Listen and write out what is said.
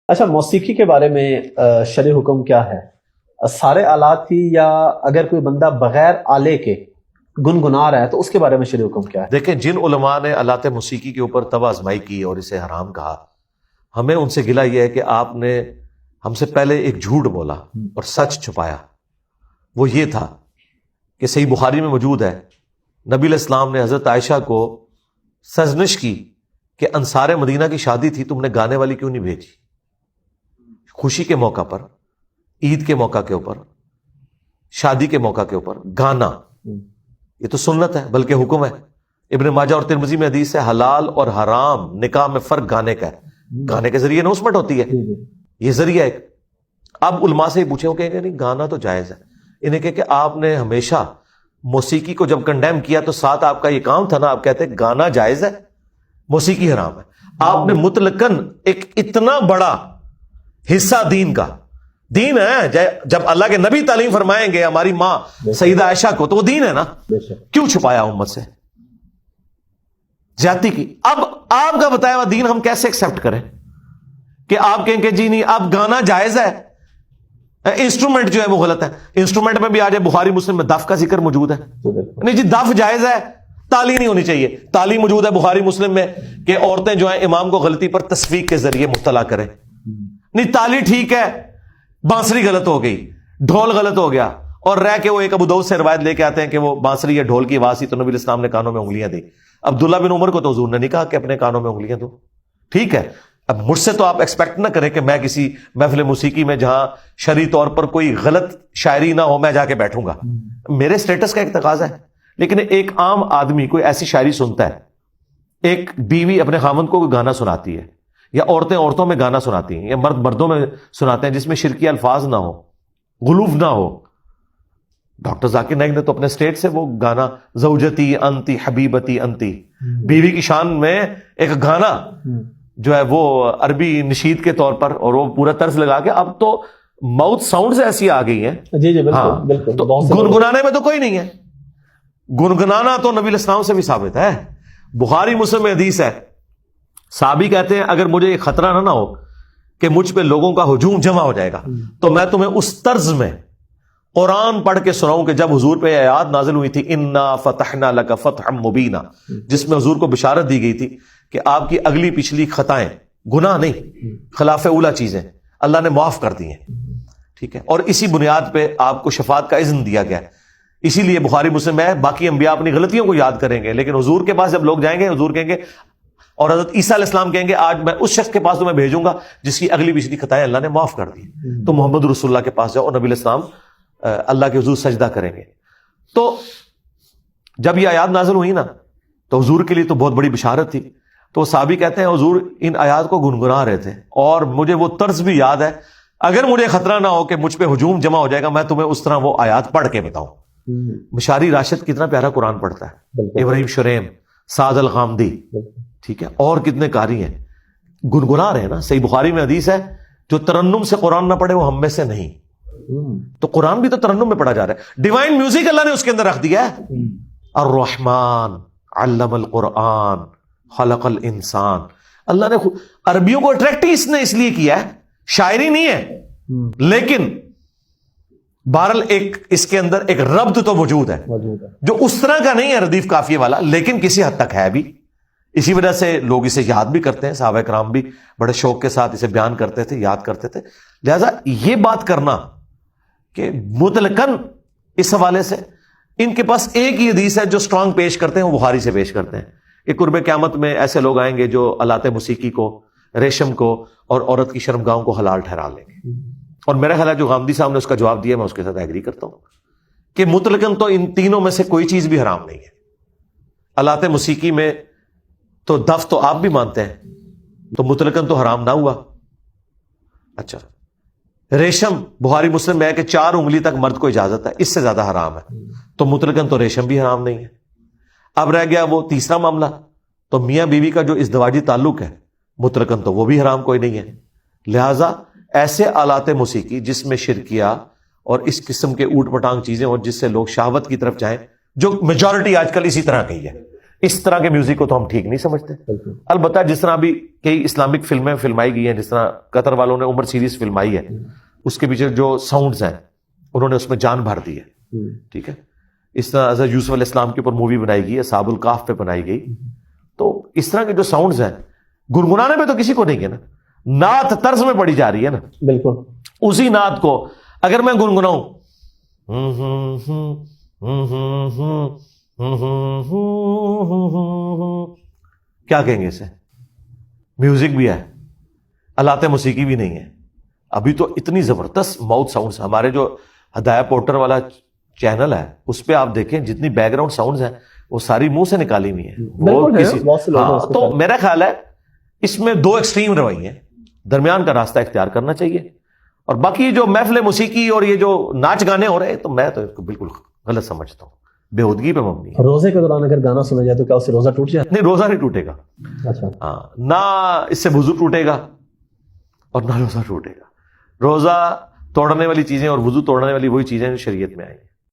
اچھا، موسیقی کے بارے میں شرعی حکم کیا ہے؟ سارے آلات ہی، یا اگر کوئی بندہ بغیر آلے کے گنگنا رہا ہے تو اس کے بارے میں شرعی حکم کیا ہے؟ دیکھیں، جن علماء نے آلات موسیقی کے اوپر طب آزمائی کی اور اسے حرام کہا، ہمیں ان سے گلہ یہ ہے کہ آپ نے ہم سے پہلے ایک جھوٹ بولا اور سچ چھپایا۔ وہ یہ تھا کہ صحیح بخاری میں موجود ہے، نبی علیہ السلام نے حضرت عائشہ کو سرزنش کی کہ انصار مدینہ کی شادی تھی، تم نے گانے والی کیوں نہیں بھیجی؟ خوشی کے موقع پر، عید کے موقع کے اوپر، شادی کے موقع کے اوپر گانا، یہ تو سنت ہے بلکہ حکم ہے۔ ابن ماجہ اور ترمذی میں حدیث ہے، حلال اور حرام نکاح میں فرق گانے کا ہے۔ گانے کے ذریعے اناؤنسمنٹ ہوتی ہے، یہ ذریعہ ایک۔ اب علماء سے ہی پوچھیں، وہ کہیں گے نہیں گانا تو جائز ہے۔ انہیں کہ آپ نے ہمیشہ موسیقی کو جب کنڈیم کیا تو ساتھ آپ کا یہ کام تھا نا، آپ کہتے ہیں گانا جائز ہے، موسیقی حرام ہے۔ آپ نے مطلقاً ایک اتنا بڑا حصہ دین ہے، جب اللہ کے نبی تعلیم فرمائیں گے ہماری ماں سیدہ عائشہ کو، تو وہ دین ہے نا، کیوں چھپایا امت سے؟ زیادتی کی۔ اب آپ کا بتایا ہوا دین ہم کیسے ایکسپٹ کریں کہ آپ کہیں کہ جی نہیں اب گانا جائز ہے، انسٹرومنٹ جو ہے وہ غلط ہے۔ انسٹرومنٹ میں بھی آ جائے، بخاری مسلم میں دف کا ذکر موجود ہے، نہیں جی دف جائز ہے، تالی نہیں ہونی چاہیے۔ تالی موجود ہے بخاری مسلم میں کہ عورتیں جو ہیں امام کو غلطی پر تصفیق کے ذریعے مبتلا کریں۔ نہیں تالی ٹھیک ہے، بانسری غلط ہو گئی، ڈھول غلط ہو گیا، اور رہ کے وہ ایک ابو داؤد سے روایت لے کے آتے ہیں کہ وہ بانسری یا ڈھول کی آواز تھی تو نبی علیہ السلام نے کانوں میں انگلیاں دی۔ عبداللہ بن عمر کو تو حضور نے نہیں کہا کہ اپنے کانوں میں انگلیاں دو، ٹھیک ہے۔ اب مجھ سے تو آپ ایکسپیکٹ نہ کریں کہ میں کسی محفل موسیقی میں جہاں شرعی طور پر کوئی غلط شاعری نہ ہو میں جا کے بیٹھوں گا، میرے سٹیٹس کا ایک تقاضا ہے۔ لیکن ایک عام آدمی کوئی ایسی شاعری سنتا ہے، ایک بیوی اپنے خاوند کو گانا سناتی ہے، یا عورتیں عورتوں میں گانا سناتی ہیں، یا مرد مردوں میں سناتے ہیں جس میں شرکی الفاظ نہ ہو، غلوف نہ ہو۔ ڈاکٹر ذاکر نائک نے تو اپنے اسٹیٹ سے وہ گانا زوجتی انتی حبیبتی انتی، بیوی کی شان میں ایک گانا جو ہے وہ عربی نشید کے طور پر، اور وہ پورا طرز لگا کے، اب تو ماؤتھ ساؤنڈز ایسی آ گئی ہیں، جی بالکل بالکل، تو گنگنانے میں تو کوئی نہیں ہے۔ گنگنانا تو نبی علیہ السلام سے بھی ثابت ہے، بخاری مسلم میں حدیث ہے، صحابی کہتے ہیں اگر مجھے یہ خطرہ نہ ہو کہ مجھ پہ لوگوں کا ہجوم جمع ہو جائے گا تو میں تمہیں اس طرز میں قرآن پڑھ کے سناؤں کہ جب حضور پہ آیات نازل ہوئی تھی انا فتحنا لک فتحا مبینا، جس میں حضور کو بشارت دی گئی تھی کہ آپ کی اگلی پچھلی خطائیں، گناہ نہیں، خلاف اولا چیزیں اللہ نے معاف کر دی ہیں، ٹھیک ہے، اور اسی بنیاد پہ آپ کو شفاعت کا اذن دیا گیا ہے۔ اسی لیے بخاری مسلم میں باقی انبیاء اپنی غلطیوں کو یاد کریں گے، لیکن حضور کے پاس جب لوگ جائیں گے، حضور کہیں گے، اور حضرت عیسیٰ علیہ السلام کہیں گے آج میں اس شخص کے پاس تمہیں بھیجوں گا جس کی اگلی پچھلی خطائیں اللہ نے معاف کر دی، تو محمد رسول اللہ کے پاس جاؤ، اور نبی علیہ السلام اللہ کے حضور سجدہ کریں گے۔ تو جب یہ آیات نازل ہوئی نا تو حضور کے لیے تو بہت بڑی بشارت تھی، تو صحابی کہتے ہیں حضور ان آیات کو گنگنا رہے تھے، اور مجھے وہ طرز بھی یاد ہے، اگر مجھے خطرہ نہ ہو کہ مجھ پہ ہجوم جمع ہو جائے گا میں تمہیں اس طرح وہ آیات پڑھ کے بتاؤں۔ مشاری راشد کتنا پیارا قرآن پڑھتا ہے، ابراہیم شریم، سعد الغامدی، ٹھیک ہے، اور کتنے قاری ہیں، گنگنا رہے ہیں نا۔ صحیح بخاری میں حدیث ہے جو ترنم سے قرآن نہ پڑھے وہ ہم میں سے نہیں، تو قرآن بھی تو ترنم میں پڑھا جا رہا ہے، ڈیوائن میوزک اللہ نے اس کے اندر رکھ دیا ہے۔ الرحمن علم القرآن خلق الانسان، اللہ نے عربیوں کو اٹریکٹ اس نے اس لیے کیا ہے، شاعری نہیں ہے، لیکن بہرحال ایک اس کے اندر ایک ربط تو موجود ہے جو اس طرح کا نہیں ہے ردیف قافیے والا، لیکن کسی حد تک ہے بھی۔ اسی وجہ سے لوگ اسے یاد بھی کرتے ہیں، صحابہ کرام بھی بڑے شوق کے ساتھ اسے بیان کرتے تھے، یاد کرتے تھے۔ لہذا یہ بات کرنا کہ مطلقاً اس حوالے سے ان کے پاس ایک ہی حدیث ہے جو سٹرانگ پیش کرتے ہیں، وہ بخاری سے پیش کرتے ہیں کہ قرب قیامت میں ایسے لوگ آئیں گے جو آلات موسیقی کو، ریشم کو اور عورت کی شرمگاہوں کو حلال ٹھہرا لیں گے۔ اور میرا خیال ہے جو غامدی صاحب نے اس کا جواب دیا میں اس کے ساتھ ایگری کرتا ہوں کہ مطلقاً تو ان تینوں میں سے کوئی چیز بھی حرام نہیں ہے۔ آلات موسیقی میں تو دف تو آپ بھی مانتے ہیں، تو مطلقاً تو حرام نہ ہوا۔ اچھا، ریشم بخاری مسلم میں ہے کہ 4 انگلی تک مرد کو اجازت ہے، اس سے زیادہ حرام ہے، تو مطلقاً تو ریشم بھی حرام نہیں ہے۔ اب رہ گیا وہ تیسرا معاملہ، تو میاں بیوی کا جو ازدواجی تعلق ہے مطلقاً تو وہ بھی حرام کوئی نہیں ہے۔ لہٰذا ایسے آلات موسیقی جس میں شرکیہ اور اس قسم کے اوٹ پٹانگ چیزیں اور جس سے لوگ شہوت کی طرف جائیں، جو میجورٹی آج کل اسی طرح کی ہے، اس طرح کے میوزک کو تو ہم ٹھیک نہیں سمجھتے. البتہ جس طرح ابھی کئی اسلامک فلمیں فلمائی گئی ہیں، جس طرح قطر والوں نے عمر سیریز فلمائی ہے، اس کے پیچھے جو ساؤنڈز ہیں انہوں نے اس میں جان بھر دی ہے. ٹھیک ہے. اس طرح حضرت یوسف علیہ السلام کے اوپر مووی بنائی گئی ہے، اصحاب الکہف پہ بنائی گئی. تو اس طرح کے جو ساؤنڈز ہیں گنگنانے میں تو کسی کو نہیں ہے نا، نعت طرز میں پڑھی جا رہی ہے نا. بالکل اسی نعت کو اگر میں گنگناؤں کیا کہیں گے اسے؟ میوزک بھی ہے، آلات موسیقی بھی نہیں ہے. ابھی تو اتنی زبردست ماؤتھ ساؤنڈز، ہمارے جو ہدایہ پورٹر والا چینل ہے اس پہ آپ دیکھیں جتنی بیک گراؤنڈ ساؤنڈز ہیں وہ ساری منہ سے نکالی ہوئی ہیں. وہ کسی تو میرا خیال ہے اس میں دو ایکسٹریم رویے ہیں، درمیان کا راستہ اختیار کرنا چاہیے. اور باقی جو محفل موسیقی اور یہ جو ناچ گانے ہو رہے ہیں تو میں تو اس کو بالکل غلط سمجھتا ہوں، بےہودگی پہ مبنی ہے. روزے کے دوران اگر گانا سنا جائے تو کیا اس سے روزہ ٹوٹ جائے؟ نہیں، روزہ نہیں ٹوٹے گا. اچھا. ہاں، نہ اس سے وضو ٹوٹے گا اور نہ روزہ ٹوٹے گا. روزہ توڑنے والی چیزیں اور وضو توڑنے والی وہی چیزیں جو شریعت میں آئی ہیں.